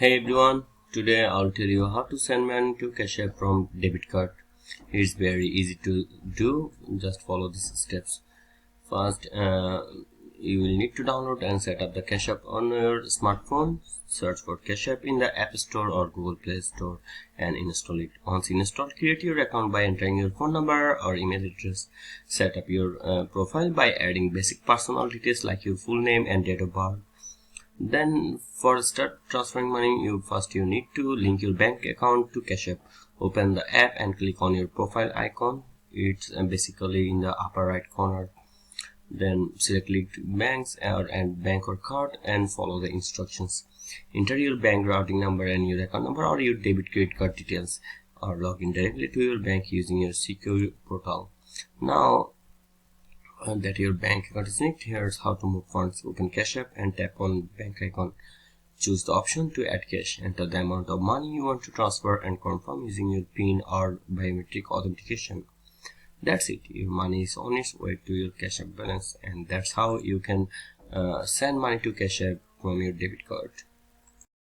Hey everyone, today I'll tell you how to send money to Cash App from debit card. It's very easy to do, just follow these steps. First, you will need to download and set up the Cash App on your smartphone. Search for Cash App in the App Store or Google Play Store and install it. Once installed, create your account by entering your phone number or email address. Set up your profile by adding basic personal details like your full name and date of birth. Then for start transferring money, you need to link your bank account to Cash App. Open the app and click on your profile icon. It's basically in the upper right corner. Then select banks and bank or card and follow the instructions. Enter your bank routing number and your account number or your debit credit card details, or log in directly to your bank using your secure portal. Now that your bank account is linked, here's how to move funds. Open Cash App and tap on bank icon. Choose the option to add cash. Enter the amount of money you want to transfer and confirm using your PIN or biometric authentication. That's it. Your money is on its way to your Cash App balance, and that's how you can send money to Cash App from your debit card.